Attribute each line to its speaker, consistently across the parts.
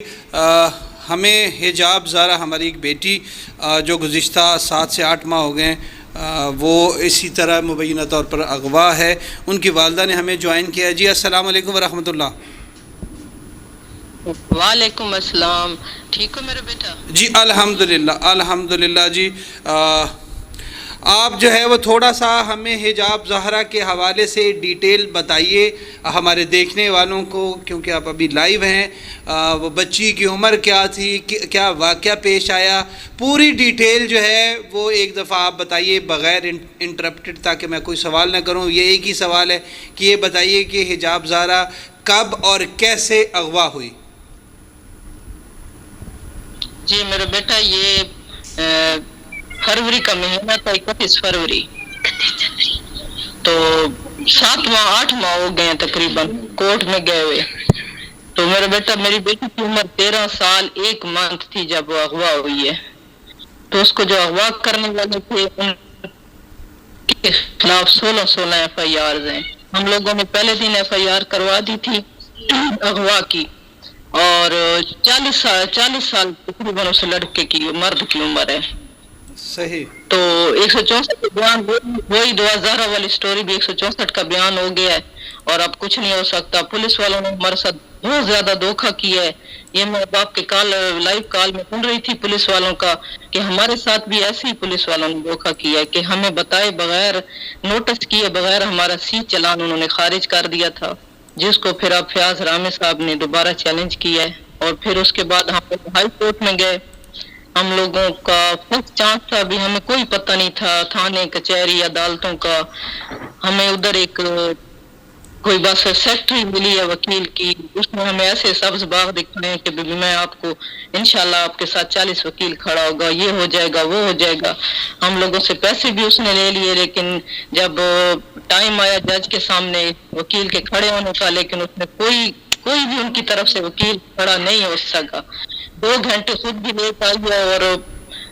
Speaker 1: ہمیں حجاب زارا ہماری ایک بیٹی جو گزشتہ 7 سے 8 ماہ ہو گئے وہ اسی طرح مبینہ طور پر اغوا ہے. ان کی والدہ نے ہمیں جوائن کیا. جی السلام علیکم ورحمۃ اللہ.
Speaker 2: وعلیکم السلام. ٹھیک ہو میرا بیٹا؟
Speaker 1: جی الحمدللہ. جی آپ جو ہے وہ تھوڑا سا ہمیں حجاب زہرا کے حوالے سے ڈیٹیل بتائیے ہمارے دیکھنے والوں کو، کیونکہ آپ ابھی لائیو ہیں. وہ بچی کی عمر کیا تھی، کیا واقعہ پیش آیا، پوری ڈیٹیل جو ہے وہ ایک دفعہ آپ بتائیے بغیر انٹرپٹڈ، تاکہ میں کوئی سوال نہ کروں. یہ ایک ہی سوال ہے کہ یہ بتائیے کہ حجاب زہرا کب اور کیسے اغوا ہوئی.
Speaker 2: جی میرا بیٹا، یہ فروری کا مہینہ تھا، 31 فروری. تو 8 ماہ ہو گئے ہیں تقریباً کورٹ میں گئے ہوئے. تو میرا بیٹا، میری بیٹی کی عمر 13 سال 1 منتھ تھی جب وہ اغوا ہوئی ہے. تو اس کو جو اغوا کرنے والے تھے ان کے خلاف 16 FIRs ہیں. ہم لوگوں نے پہلے دن FIR کروا دی تھی اغوا کی، اور 40 سال تقریباً اس لڑکے کی مرد کی عمر ہے.
Speaker 1: صحیح.
Speaker 2: تو 164 کا بیان، وہی 2000 والی سٹوری بھی 164 کا بیان ہو گیا ہے، اور اب کچھ نہیں ہو سکتا. پولیس والوں نے ہمارے ساتھ بہت زیادہ دھوکہ کیا ہے. یہ میں باپ کے لائیو کال میں سن رہی تھی پولیس والوں کا کہ ہمارے ساتھ بھی ایسے ہی پولیس والوں نے دھوکہ کیا ہے کہ ہمیں بتائے بغیر، نوٹس کیے بغیر ہمارا چلان انہوں نے خارج کر دیا تھا، جس کو پھر اب فیاض رامے صاحب نے دوبارہ چیلنج کیا ہے. اور پھر اس کے بعد ہم لوگ ہائی کورٹ میں گئے. ہم لوگوں کا فرسٹ چانس تھا، بھی ہمیں کوئی پتہ نہیں تھا تھانے کچہری عدالتوں کا. ہمیں ادھر ایک کوئی بس سیکٹری ملی ہے وکیل کی، اس نے ہمیں ایسے سبز باغ دکھائے کہ میں آپ کو انشاءاللہ آپ کے ساتھ 40 وکیل کھڑا ہوگا، یہ ہو جائے گا وہ ہو جائے گا. ہم لوگوں سے پیسے بھی اس نے لے لیے، لیکن جب ٹائم آیا جج کے سامنے وکیل کے کھڑے ہونے کا، لیکن اس نے کوئی بھی ان کی طرف سے وکیل کھڑا نہیں ہو سکا. 2 گھنٹے خود بھی لیٹ آئی ہے اور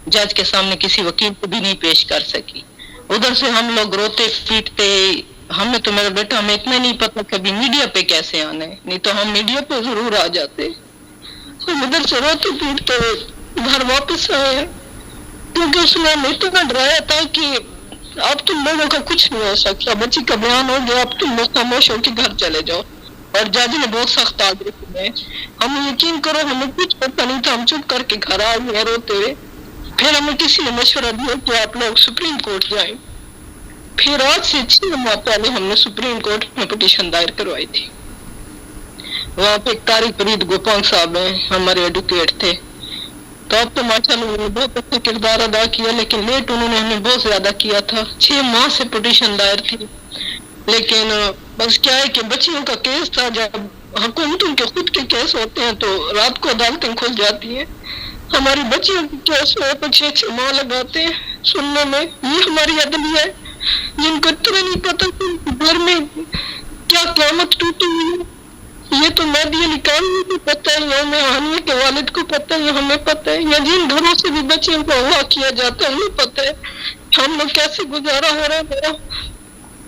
Speaker 2: جج کے سامنے کسی وکیل کو بھی نہیں پیش کر سکی. ادھر سے ہم لوگ روتے پیٹتے، ہمیں تو میرا بیٹا ہمیں اتنا نہیں پتا کبھی میڈیا پہ کیسے آنا ہے، نہیں تو ہم میڈیا پہ ضرور آ جاتے. ہم ادھر سے روتے پیٹتے گھر واپس آئے، کیونکہ اس نے ہمیں اتنا ڈرایا تھا کہ اب تم لوگوں کا کچھ نہیں ہو سکتا، بچی کا بیان ہو گیا، اب تم لوگ خاموش ہو کے گھر چلے جاؤ. اور جج نے بہت سخت آگے سنے. ہم یقین کرو ہمیں کچھ پتا نہیں تھا، ہم چپ کر کے گھر آئے ہیں روتے ہوئے. پھر ہمیں کسی نے مشورہ دیا کہ آپ لوگ سپریم کورٹ جائیں. پھر آج سے 6 ماہ پہلے ہم نے سپریم کورٹ میں پٹیشن دائر کروائی تھی. وہاں پہ ایک طارق فرید گوپانگ صاحب ہیں، ہمارے ایڈوکیٹ تھے. تو اب تو ماشاءاللہ انہوں نے بہت اچھا کردار ادا کیا، لیکن لیٹ انہوں نے ہمیں بہت زیادہ کیا تھا. 6 ماہ سے پٹیشن دائر تھی، لیکن بس کیا ہے کہ بچیوں کا کیس تھا. جب حکومتوں کے خود کے کیس ہوتے ہیں تو رات کو عدالتیں کھل جاتی ہیں. ہماری بچیوں کے کیس میں 6 ماہ لگاتے ہیں سننے میں. یہ ہماری عدلیہ ہے جن کو اتنا نہیں پتا کہ گھر میں کیا قیامت ٹوٹی ہوئی ہے. یہ تو مہدی علی کامل کو پتہ ہے، یوم ہانیہ کے والد کو پتہ ہے، یہ ہمیں پتہ ہے، یا جن گھروں سے بھی بچیوں کو اغوا کیا جاتا ہے انہیں پتہ ہے ہم لوگ کیسے گزارا ہو رہا ہے میرا.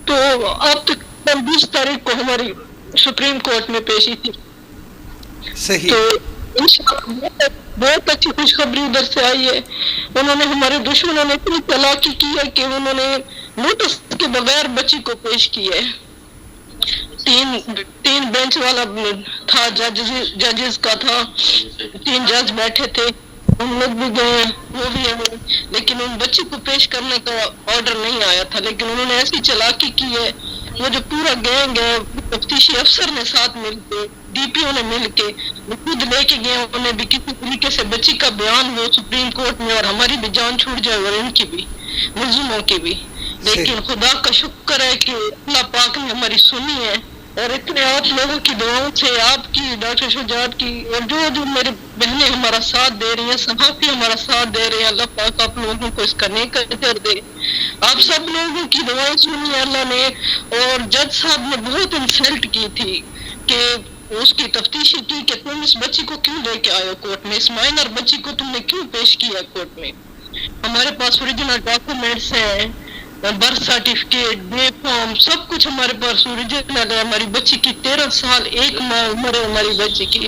Speaker 2: تو اب تک 20 تاریخ کو ہماری سپریم کورٹ میں پیشی تھی.
Speaker 1: صحیح.
Speaker 2: تو انشاءاللہ بہت اچھی خوشخبری ادھر سے آئی ہے. انہوں نے ہمارے دشمنوں نے اتنی چالاکی کی ہے کہ انہوں نے نوٹس کے بغیر بچی کو پیش کیا ہے. 3 بینچ والا تھا، ججز کا تھا، 3 جج بیٹھے تھے. ہم لوگ بھی گئے، وہ بھی ہیں، لیکن ان بچے کو پیش کرنے کا آرڈر نہیں آیا تھا. لیکن انہوں نے ایسی چالاکی کی ہے، وہ جو پورا گینگ ہے، تفتیشی افسر نے ساتھ مل کے، DPO نے مل کے، وہ خود لے کے گئے. انہیں بھی کسی طریقے سے بچی کا بیان ہو سپریم کورٹ میں، اور ہماری بھی جان چھوٹ جائے اور ان کی بھی، ملزوموں کی بھی. لیکن خدا کا شکر ہے کہ اللہ پاک نے ہماری سنی ہے، اور اتنے آپ لوگوں کی دعاؤں سے، آپ کی، ڈاکٹر شجاعت کی، اور جو میری بہنیں ہمارا ساتھ دے رہی ہیں، صحافی ہمارا ساتھ دے رہے ہیں، اللہ پاک آپ لوگوں کو اس کا نیک اجر دے. آپ سب لوگوں کی دعائیں سنی ہے اللہ نے. اور جج صاحب نے بہت انسلٹ کی تھی کہ اس کی تفتیشی کی کہ تم اس بچی کو کیوں لے کے آئے ہو کورٹ میں، اس مائنر بچی کو تم نے کیوں پیش کیا کورٹ میں. ہمارے پاس اوریجنل ڈاکومنٹس ہیں، برتھ سرٹیفکیٹ، بے فارم، سب کچھ ہمارے پاس اوریجنل ہے. ہماری بچی کی 13 سال 1 ماہ عمر ہے ہماری بچی کی،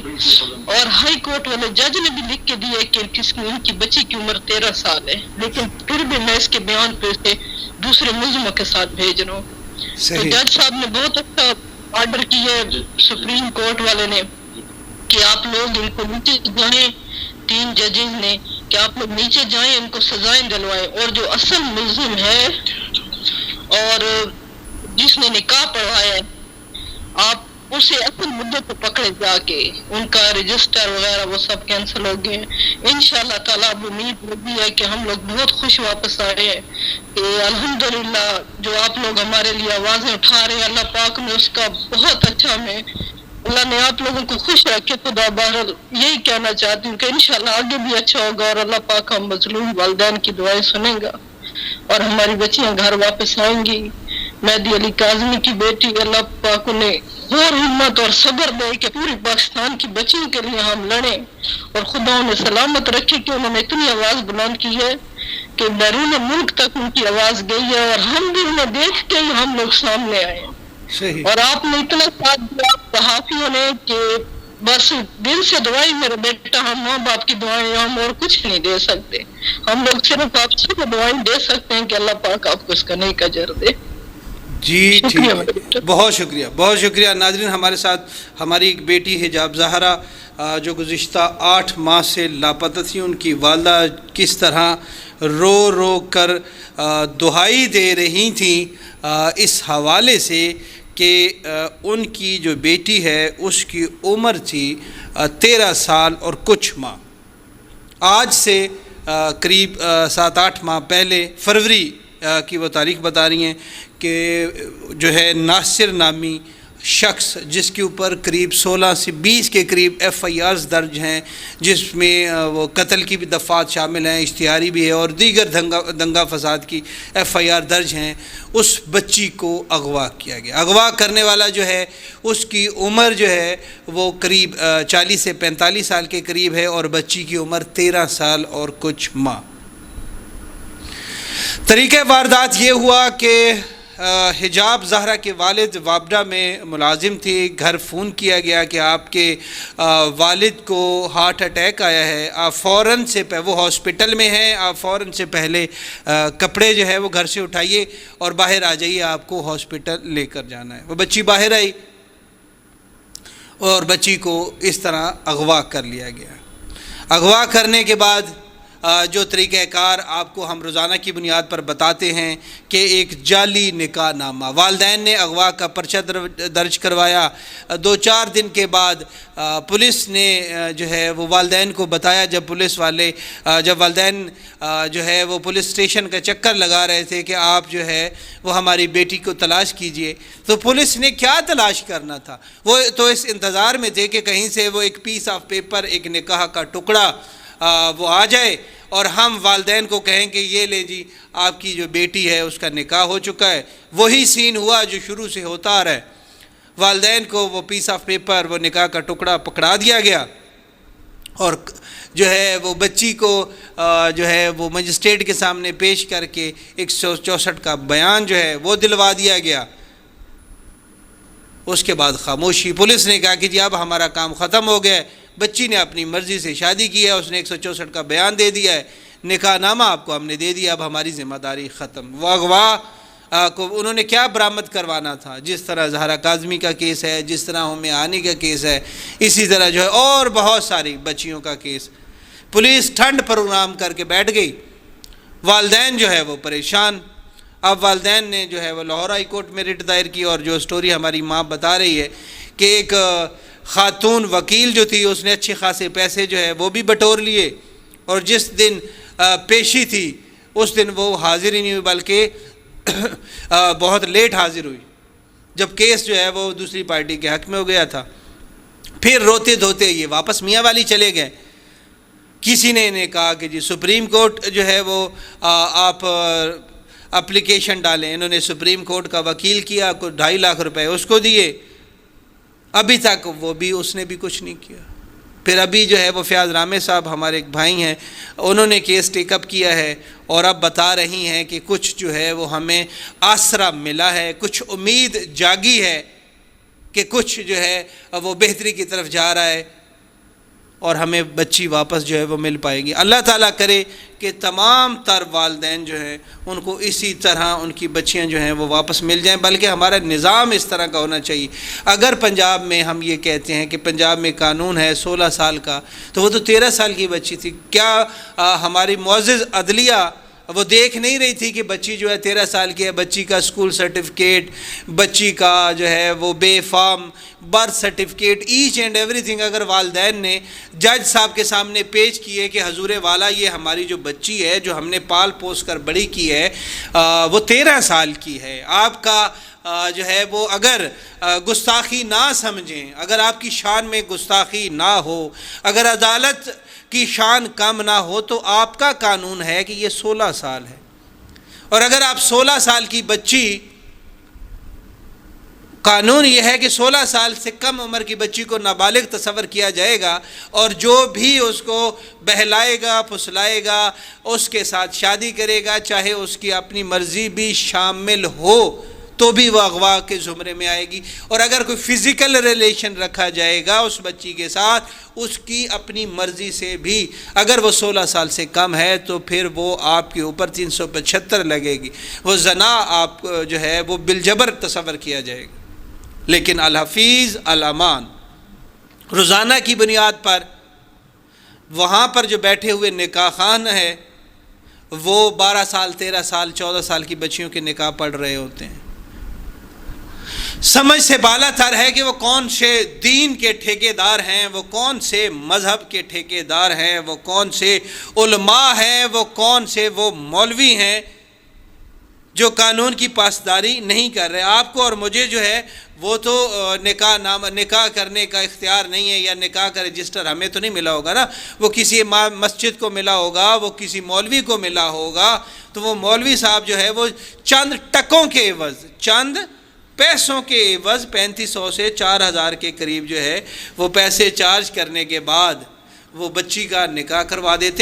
Speaker 2: اور ہائی کورٹ والے جج نے بھی لکھ کے دیا کہ ان کی بچی کی عمر 13 سال ہے، لیکن پھر بھی میں اس کے بیان پہ سے دوسرے ملزموں کے ساتھ بھیج رہا ہوں. تو
Speaker 1: صحیح.
Speaker 2: جج صاحب نے بہت اچھا آرڈر کیا ہے سپریم کورٹ والے نے کہ آپ لوگ ان کو نیچے جائیں، 3 ججز نے، کہ آپ لوگ نیچے جائیں، ان کو سزائیں دلوائیں، اور جو اصل ملزم ہے اور جس نے نکاح پڑھوایا ہے آپ اسے اصل مدت پہ پکڑے جا کے. ان کا رجسٹر وغیرہ وہ سب کینسل ہو گئے. انشاءاللہ تعالیٰ اب امید لگی ہے کہ ہم لوگ بہت خوش واپس آ رہے ہیں کہ الحمدللہ جو آپ لوگ ہمارے لیے آوازیں اٹھا رہے ہیں، اللہ پاک نے اس کا بہت اچھا ہمیں، اللہ نے آپ لوگوں کو خوش رکھے. خدا بہرحال یہی کہنا چاہتی ہوں کہ انشاءاللہ آگے بھی اچھا ہوگا، اور اللہ پاک ہم مظلوم والدین کی دعائیں سنیں گا اور ہماری بچیاں گھر واپس آئیں گی. مہدی علی کاظمی کی بیٹی، اللہ پاک نے اور ہمت اور صبر دے کہ پوری پاکستان کی بچیوں کے لیے ہم لڑیں، اور خدا انہیں سلامت رکھے کہ انہوں نے اتنی آواز بلند کی ہے کہ بیرون ملک تک ان کی آواز گئی ہے، اور ہم بھی انہیں دیکھ کے ہی ہم لوگ سامنے آئے ہیں.
Speaker 1: صحیح.
Speaker 2: اور آپ نے اتنا ساتھ دیا صحافیوں نے کہ بس دل سے دعائیں میرا بیٹا، ہم ماں باپ کی دعائیں، ہم اور کچھ نہیں دے سکتے، ہم لوگ صرف آپ سے دعائیں دے سکتے ہیں کہ اللہ پاک آپ کو اس کا نیک اجر دے.
Speaker 1: جی ٹھیک
Speaker 2: شکریہ
Speaker 1: ہے،
Speaker 2: میرے بیٹا.
Speaker 1: بہت شکریہ، بہت شکریہ. ناظرین، ہمارے ساتھ ہماری ایک بیٹی حجاب زہرا جو گزشتہ 8 ماہ سے لاپتہ تھی، ان کی والدہ کس طرح رو رو کر دہائی دے رہی تھیں اس حوالے سے کہ ان کی جو بیٹی ہے اس کی عمر تھی 13 سال اور کچھ ماہ. آج سے قریب 7-8 ماہ پہلے فروری کی وہ تاریخ بتا رہی ہیں کہ جو ہے ناصر نامی شخص جس کے اوپر قریب 16 سے 20 کے قریب FIRs درج ہیں، جس میں وہ قتل کی بھی دفعات شامل ہیں، اشتہاری بھی ہے، اور دیگر دنگا فساد کی FIR درج ہیں، اس بچی کو اغوا کیا گیا. اغوا کرنے والا جو ہے اس کی عمر جو ہے وہ قریب 40 سے 45 سال کے قریب ہے، اور بچی کی عمر 13 سال اور کچھ ماہ. طریقہ واردات یہ ہوا کہ حجاب زہرا کے والد وابڈا میں ملازم تھی. گھر فون کیا گیا کہ آپ کے والد کو ہارٹ اٹیک آیا ہے، آپ فوراً سے وہ ہاسپٹل میں ہیں، آپ فوراً سے پہلے کپڑے جو ہے وہ گھر سے اٹھائیے اور باہر آ جائیے، آپ کو ہاسپٹل لے کر جانا ہے. وہ بچی باہر آئی اور بچی کو اس طرح اغوا کر لیا گیا. اغوا کرنے کے بعد جو طریقہ کار آپ کو ہم روزانہ کی بنیاد پر بتاتے ہیں کہ ایک جعلی نکاح نامہ، والدین نے اغوا کا پرچہ درج کروایا. 2-4 دن کے بعد پولیس نے جو ہے وہ والدین کو بتایا. جب والدین جو ہے وہ پولیس اسٹیشن کا چکر لگا رہے تھے کہ آپ جو ہے وہ ہماری بیٹی کو تلاش کیجئے، تو پولیس نے کیا تلاش کرنا تھا، وہ تو اس انتظار میں تھے کہ کہیں سے وہ ایک پیس آف پیپر، ایک نکاح کا ٹکڑا وہ آ جائے اور ہم والدین کو کہیں کہ یہ لے جی آپ کی جو بیٹی ہے اس کا نکاح ہو چکا ہے. وہی سین ہوا جو شروع سے ہوتا آ رہا ہے. والدین کو وہ پیس آف پیپر، وہ نکاح کا ٹکڑا پکڑا دیا گیا، اور جو ہے وہ بچی کو جو ہے وہ مجسٹریٹ کے سامنے پیش کر کے 164 کا بیان جو ہے وہ دلوا دیا گیا. اس کے بعد خاموشی. پولیس نے کہا کہ جی اب ہمارا کام ختم ہو گیا ہے، بچی نے اپنی مرضی سے شادی کی ہے، اس نے 164 کا بیان دے دیا ہے، نکاح نامہ آپ کو ہم نے دے دیا، اب ہماری ذمہ داری ختم. وہ اغوا کو انہوں نے کیا برآمد کروانا تھا، جس طرح زہرا کاظمی کا کیس ہے، جس طرح ام ہانی کا کیس ہے، اسی طرح جو ہے اور بہت ساری بچیوں کا کیس. پولیس ٹھنڈ پروگرام کر کے بیٹھ گئی. والدین جو ہے وہ پریشان. اب والدین نے جو ہے وہ لاہور ہائی کورٹ میں رٹ دائر کی، اور جو سٹوری ہماری ماں بتا رہی ہے کہ ایک خاتون وکیل جو تھی اس نے اچھے خاصے پیسے جو ہے وہ بھی بٹور لیے، اور جس دن پیشی تھی اس دن وہ حاضر ہی نہیں ہوئی، بلکہ بہت لیٹ حاضر ہوئی، جب کیس جو ہے وہ دوسری پارٹی کے حق میں ہو گیا تھا. پھر روتے دھوتے یہ واپس میاں والی چلے گئے. کسی نے انہیں کہا کہ جی سپریم کورٹ جو ہے وہ آپ اپلیکیشن ڈالیں. انہوں نے سپریم کورٹ کا وکیل کیا، 2.5 لاکھ روپے اس کو دیے. ابھی تک اس نے بھی کچھ نہیں کیا. پھر ابھی جو ہے وہ فیاض رامے صاحب ہمارے ایک بھائی ہیں، انہوں نے کیس ٹیک اپ کیا ہے اور اب بتا رہی ہیں کہ کچھ جو ہے وہ ہمیں آسرا ملا ہے، کچھ امید جاگی ہے کہ کچھ جو ہے وہ بہتری کی طرف جا رہا ہے اور ہمیں بچی واپس جو ہے وہ مل پائے گی۔ اللہ تعالیٰ کرے کہ تمام تر والدین جو ہیں ان کو اسی طرح ان کی بچیاں جو ہیں وہ واپس مل جائیں، بلکہ ہمارا نظام اس طرح کا ہونا چاہیے۔ اگر پنجاب میں ہم یہ کہتے ہیں کہ پنجاب میں قانون ہے 16 سال کا، تو وہ تو 13 سال کی بچی تھی، کیا ہماری معزز عدلیہ وہ دیکھ نہیں رہی تھی کہ بچی جو ہے 13 سال کی ہے، بچی کا اسکول سرٹیفکیٹ، بچی کا جو ہے وہ B form birth certificate, each and ایوری تھنگ اگر والدین نے جج صاحب کے سامنے پیش کیے کہ حضور والا یہ ہماری جو بچی ہے جو ہم نے پال پوس کر بڑی کی ہے وہ 13 سال کی ہے، آپ کا جو ہے وہ اگر گستاخی نہ سمجھیں، اگر آپ کی شان میں گستاخی نہ ہو، اگر عدالت کی شان کم نہ ہو، تو آپ کا قانون ہے کہ یہ 16 سال ہے، اور اگر آپ 16 سال کی بچی، قانون یہ ہے کہ 16 سال سے کم عمر کی بچی کو نابالغ تصور کیا جائے گا، اور جو بھی اس کو بہلائے گا پھسلائے گا اس کے ساتھ شادی کرے گا، چاہے اس کی اپنی مرضی بھی شامل ہو تو بھی وہ اغوا کے زمرے میں آئے گی، اور اگر کوئی فزیکل ریلیشن رکھا جائے گا اس بچی کے ساتھ اس کی اپنی مرضی سے بھی، اگر وہ 16 سال سے کم ہے تو پھر وہ آپ کے اوپر 375 لگے گی، وہ زنا آپ جو ہے وہ بالجبر تصور کیا جائے گا۔ لیکن الحفیظ الامان روزانہ کی بنیاد پر وہاں پر جو بیٹھے ہوئے نکاح خوان ہے وہ 12 سال 13 سال 14 سال کی بچیوں کے نکاح پڑھ رہے ہوتے ہیں۔ سمجھ سے بالا تر ہے کہ وہ کون سے دین کے ٹھیکیدار ہیں، وہ کون سے مذہب کے ٹھیکیدار ہیں، وہ کون سے علماء ہیں، وہ کون سے وہ مولوی ہیں جو قانون کی پاسداری نہیں کر رہے۔ آپ کو اور مجھے جو ہے وہ تو نکاح کرنے کا اختیار نہیں ہے، یا نکاح کا رجسٹر ہمیں تو نہیں ملا ہوگا نا، وہ کسی مسجد کو ملا ہوگا، وہ کسی مولوی کو ملا ہوگا، تو وہ مولوی صاحب جو ہے وہ چند ٹکوں کے عوض، چند پیسوں کے عوض 3500 سے 4000 کے قریب جو ہے وہ پیسے چارج کرنے کے بعد وہ بچی کا نکاح کروا دیتے۔